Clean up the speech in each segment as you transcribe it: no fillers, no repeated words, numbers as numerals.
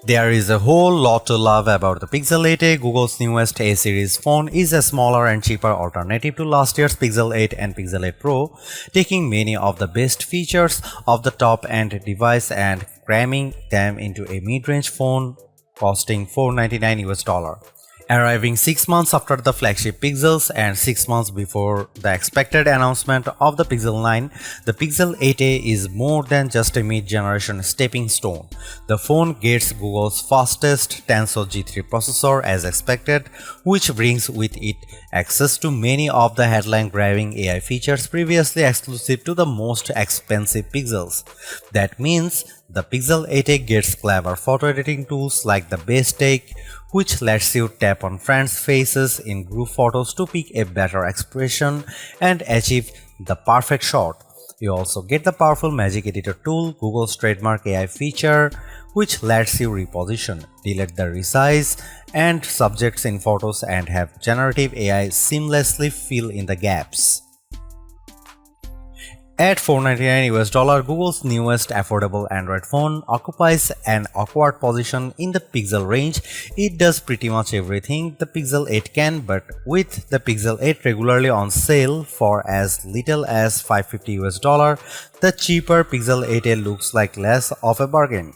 There is a whole lot to love about the Pixel 8a. Google's newest A-series phone is a smaller and cheaper alternative to last year's Pixel 8 and Pixel 8 Pro, taking many of the best features of the top-end device and cramming them into a mid-range phone costing $499. Arriving 6 months after the flagship Pixels and 6 months before the expected announcement of the Pixel 9, the Pixel 8a is more than just a mid-generation stepping stone. The phone gets Google's fastest Tensor G3 processor as expected, which brings with it access to many of the headline-grabbing AI features previously exclusive to the most expensive Pixels. That means the Pixel 8a gets clever photo editing tools like the Best Take, which lets you tap on friends' faces in group photos to pick a better expression and achieve the perfect shot. You also get the powerful Magic Editor tool, Google's trademark AI feature, which lets you reposition, delete the resize and subjects in photos and have generative AI seamlessly fill in the gaps. At $499, Google's newest affordable Android phone occupies an awkward position in the Pixel range. It does pretty much everything the Pixel 8 can, but with the Pixel 8 regularly on sale for as little as $550, the cheaper Pixel 8a looks like less of a bargain.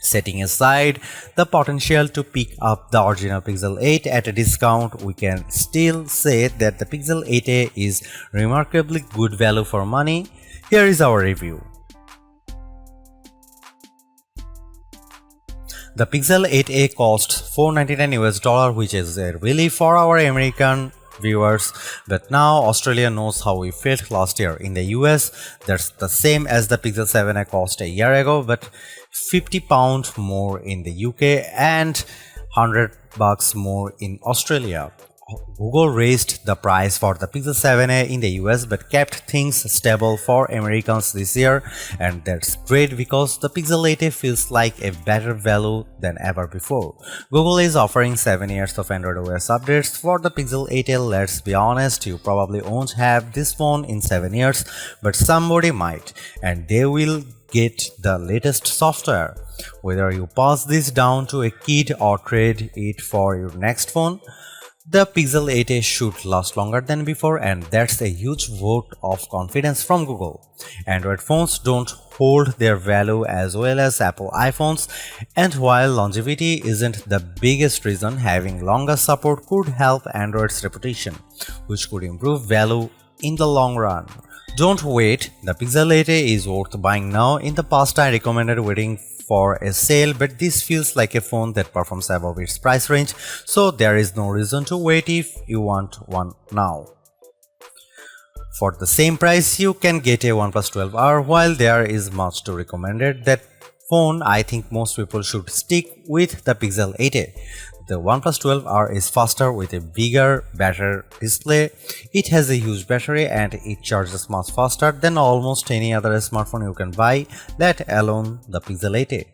Setting aside the potential to pick up the original Pixel 8 at a discount, we can still say that the Pixel 8a is remarkably good value for money. Here is our review. The Pixel 8a costs $499, which is a relief for our American viewers, but now Australia knows how we felt last year. In the US, that's the same as the Pixel 7a cost a year ago, but £50 more in the UK and $100 more in Australia. Google raised the price for the Pixel 7a in the US but kept things stable for Americans this year, and that's great because the Pixel 8a feels like a better value than ever before. Google is offering 7 years of Android OS updates for the Pixel 8a. Let's be honest, you probably won't have this phone in 7 years, but somebody might, and they will get the latest software. Whether you pass this down to a kid or trade it for your next phone, the Pixel 8a should last longer than before, and that's a huge vote of confidence from Google. Android phones don't hold their value as well as Apple iPhones, and while longevity isn't the biggest reason, having longer support could help Android's reputation, which could improve value in the long run. Don't wait, the Pixel 8a is worth buying now. In the past I recommended waiting for a sale, but this feels like a phone that performs above its price range, so there is no reason to wait if you want one now. For the same price, you can get a OnePlus 12R. While there is much to recommend that phone, I think most people should stick with the Pixel 8a. The OnePlus 12R is faster with a bigger, better display. It has a huge battery and it charges much faster than almost any other smartphone you can buy, let alone the Pixel 8a.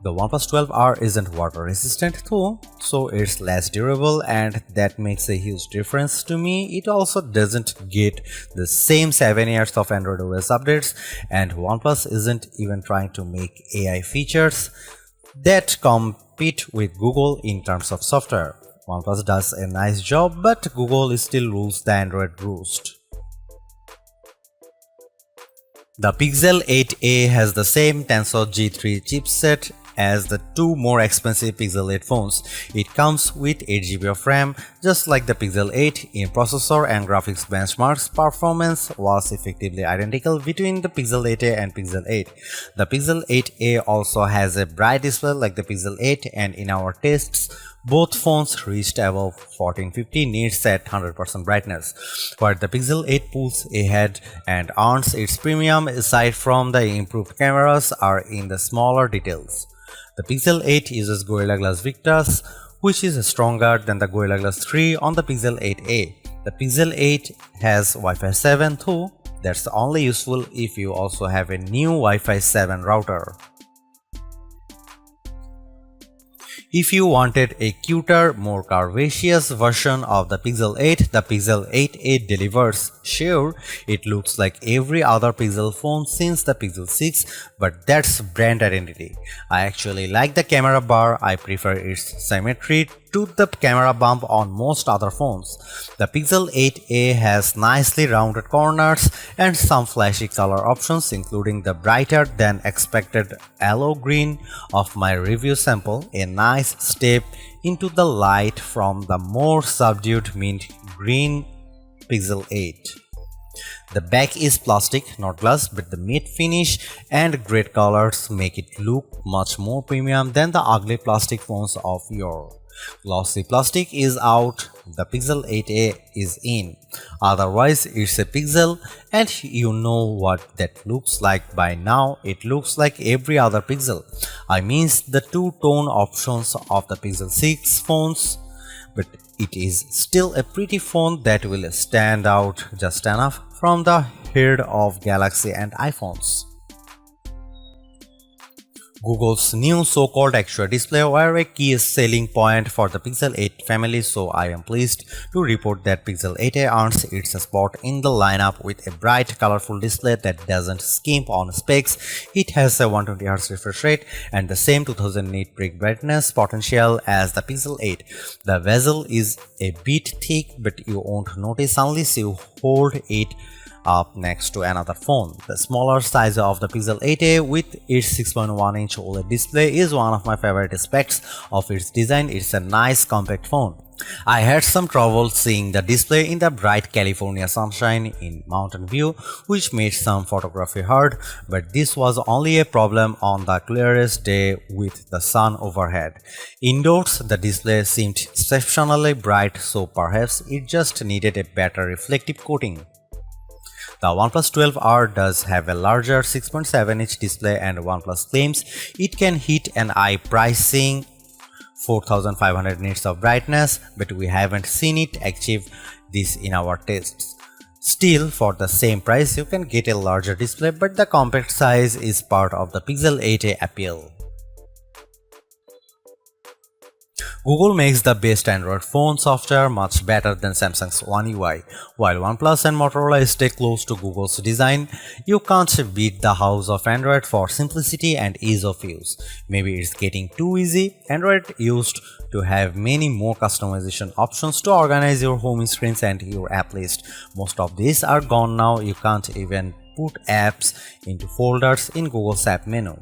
The OnePlus 12R isn't water resistant though, so it's less durable, and that makes a huge difference to me. It also doesn't get the same 7 years of Android OS updates, and OnePlus isn't even trying to make AI features that compete with Google in terms of software. OnePlus does a nice job, but Google still rules the Android roost. The Pixel 8a has the same Tensor G3 chipset as the two more expensive Pixel 8 phones. It comes with 8GB of RAM, just like the Pixel 8. In processor and graphics benchmarks, performance was effectively identical between the Pixel 8a and Pixel 8. The Pixel 8a also has a bright display like the Pixel 8, and in our tests, both phones reached above 1450 nits at 100% brightness, where the Pixel 8 pulls ahead and earns its premium aside from the improved cameras are in the smaller details. The Pixel 8 uses Gorilla Glass Victus, which is stronger than the Gorilla Glass 3 on the Pixel 8a. The Pixel 8 has Wi-Fi 7 though. That's only useful if you also have a new Wi-Fi 7 router. If you wanted a cuter, more curvaceous version of the Pixel 8, the Pixel 8a delivers. Sure, it looks like every other Pixel phone since the Pixel 6, but that's brand identity. I actually like the camera bar. I prefer its symmetry to the camera bump on most other phones. The Pixel 8a has nicely rounded corners and some flashy color options, including the brighter than expected aloe green of my review sample, a nice step into the light from the more subdued mint green Pixel 8. The back is plastic, not glass, but the matte finish and great colors make it look much more premium than the ugly plastic phones of yore. Glossy plastic is out, the Pixel 8a is in. Otherwise, it's a Pixel, and you know what that looks like by now. It looks like every other Pixel. I mean the two-tone options of the Pixel 6 phones, but it is still a pretty phone that will stand out just enough from the herd of Galaxy and iPhones. Google's new so-called extra display were a key selling point for the Pixel 8 family, so I am pleased to report that Pixel 8a earns its spot in the lineup with a bright, colorful display that doesn't skimp on specs. It has a 120Hz refresh rate and the same 2000 nit peak brightness potential as the Pixel 8. The bezel is a bit thick, but you won't notice unless you hold it up next to another phone. The smaller size of the Pixel 8a with its 6.1-inch OLED display is one of my favorite aspects of its design. It's a nice compact phone. I had some trouble seeing the display in the bright California sunshine in Mountain View, which made some photography hard, but this was only a problem on the clearest day with the sun overhead. Indoors, the display seemed exceptionally bright, so perhaps it just needed a better reflective coating. The OnePlus 12R does have a larger 6.7-inch display, and OnePlus claims it can hit an eye-piercing 4500 nits of brightness, but we haven't seen it achieve this in our tests. Still, for the same price, you can get a larger display, but the compact size is part of the Pixel 8a appeal. Google makes the best Android phone software much better than Samsung's One UI. While OnePlus and Motorola stay close to Google's design, you can't beat the house of Android for simplicity and ease of use. Maybe it's getting too easy. Android used to have many more customization options to organize your home screens and your app list. Most of these are gone now. You can't even put apps into folders in Google's app menu.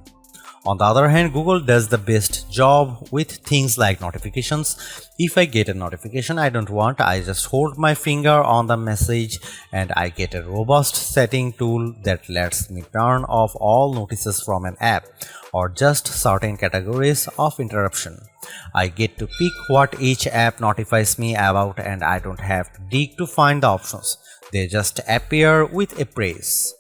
On the other hand, Google does the best job with things like notifications. If I get a notification I don't want, I just hold my finger on the message and I get a robust setting tool that lets me turn off all notices from an app or just certain categories of interruption. I get to pick what each app notifies me about, and I don't have to dig to find the options. They just appear with a press.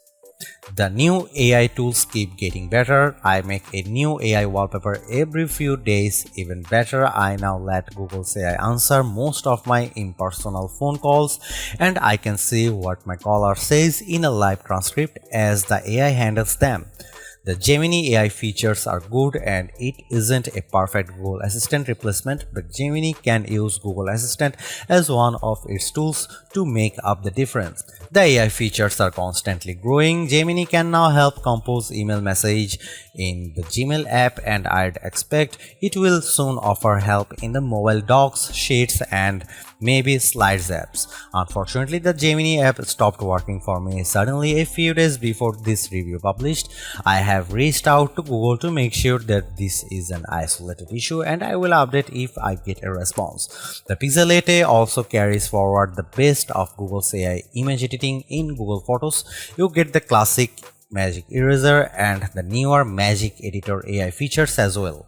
The new AI tools keep getting better. I make a new AI wallpaper every few days. Even better, I now let Google's AI answer most of my impersonal phone calls, and I can see what my caller says in a live transcript as the AI handles them. The Gemini AI features are good, and it isn't a perfect Google Assistant replacement, but Gemini can use Google Assistant as one of its tools to make up the difference. The AI features are constantly growing. Gemini can now help compose email message in the Gmail app, and I'd expect it will soon offer help in the mobile docs, sheets, and maybe slides apps. Unfortunately, the Gemini app stopped working for me suddenly a few days before this review published. I have reached out to Google to make sure that this is an isolated issue, and I will update if I get a response. The Pixel 8a also carries forward the best of Google's AI image editing in Google Photos. You get the classic Magic Eraser and the newer Magic Editor AI features as well.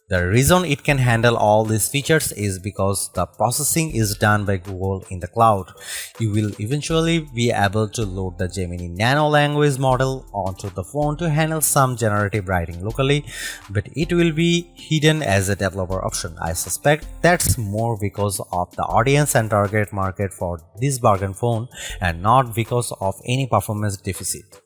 The reason it can handle all these features is because the processing is done by Google in the cloud. You will eventually be able to load the Gemini Nano language model onto the phone to handle some generative writing locally, but it will be hidden as a developer option. I suspect that's more because of the audience and target market for this bargain phone and not because of any performance deficit.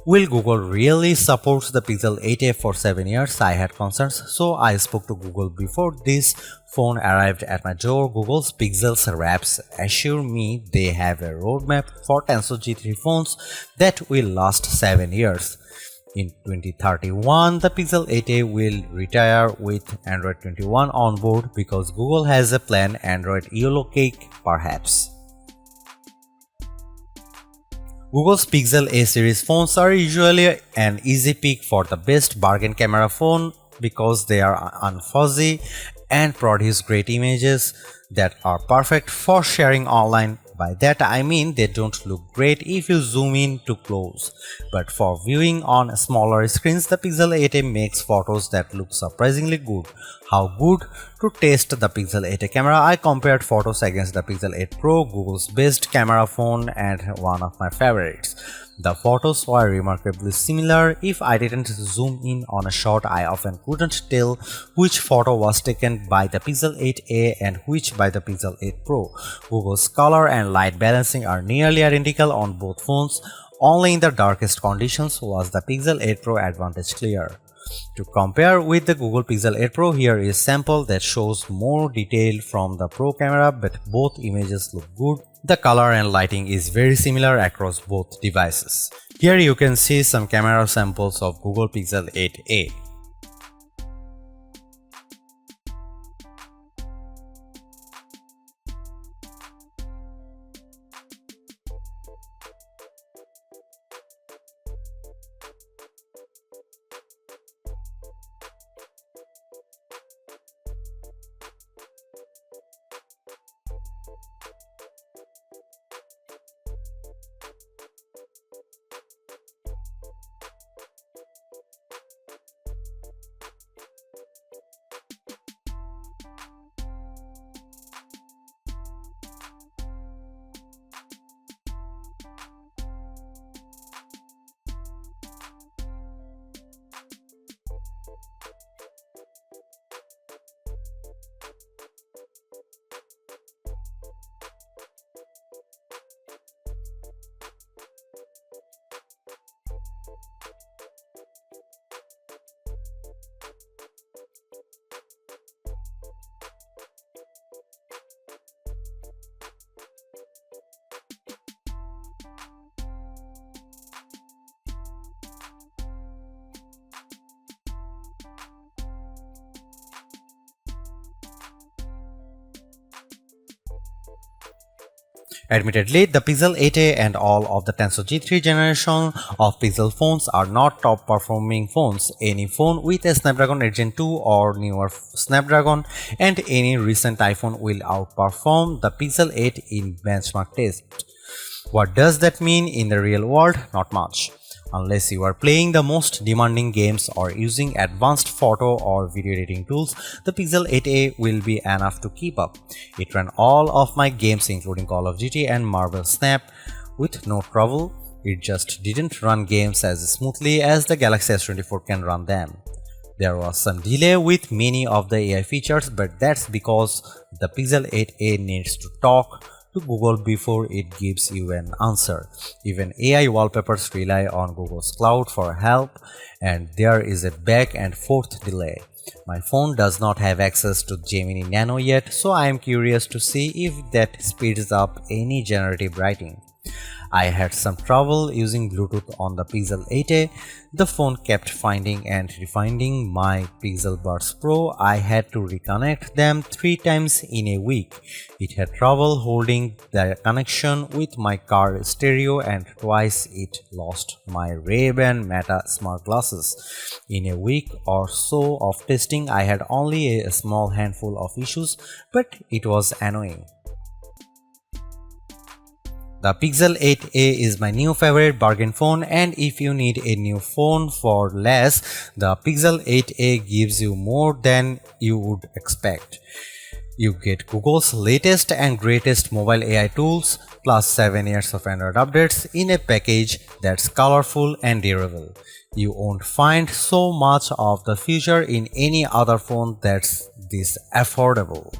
Will Google really support the Pixel 8a for 7 years? I had concerns, so I spoke to Google before this phone arrived at my door. Google's Pixel's reps assure me they have a roadmap for Tensor G3 phones that will last 7 years. In 2031, the Pixel 8a will retire with Android 21 on board because Google has a plan Android Yellow Cake perhaps. Google's Pixel A series phones are usually an easy pick for the best bargain camera phone because they are unfuzzy and produce great images that are perfect for sharing online. By that I mean they don't look great if you zoom in too close, but for viewing on smaller screens the Pixel 8a makes photos that look surprisingly good. How good? To test the Pixel 8a camera, I compared photos against the Pixel 8 Pro, Google's best camera phone and one of my favorites. The photos were remarkably similar. If I didn't zoom in on a shot, I often couldn't tell which photo was taken by the Pixel 8a and which by the Pixel 8 Pro. Google's color and light balancing are nearly identical on both phones. Only in the darkest conditions was the Pixel 8 Pro advantage clear. To compare with the Google Pixel 8 Pro, here is a sample that shows more detail from the Pro camera, but both images look good. The color and lighting is very similar across both devices. Here you can see some camera samples of Google Pixel 8a. Admittedly, the Pixel 8a and all of the Tensor G3 generation of Pixel phones are not top performing phones. Any phone with a Snapdragon 8 Gen 2 or newer Snapdragon and any recent iPhone will outperform the Pixel 8 in benchmark tests. What does that mean in the real world? Not much. Unless you are playing the most demanding games or using advanced photo or video editing tools, the Pixel 8a will be enough to keep up. It ran all of my games including Call of Duty and Marvel Snap with no trouble. It just didn't run games as smoothly as the Galaxy S24 can run them. There was some delay with many of the AI features, but that's because the Pixel 8a needs to talk to Google before it gives you an answer. Even AI wallpapers rely on Google's cloud for help, and there is a back and forth delay. My phone does not have access to Gemini Nano yet, so I am curious to see if that speeds up any generative writing. I had some trouble using Bluetooth on the Pixel 8a. The phone kept finding and refinding my Pixel Buds Pro. I had to reconnect them 3 times in a week. It had trouble holding the connection with my car stereo, and twice it lost my Ray-Ban Meta smart glasses. In a week or so of testing, I had only a small handful of issues, but it was annoying. The Pixel 8a is my new favorite bargain phone, and if you need a new phone for less, the Pixel 8a gives you more than you would expect. You get Google's latest and greatest mobile AI tools plus 7 years of Android updates in a package that's colorful and durable. You won't find so much of the future in any other phone that's this affordable.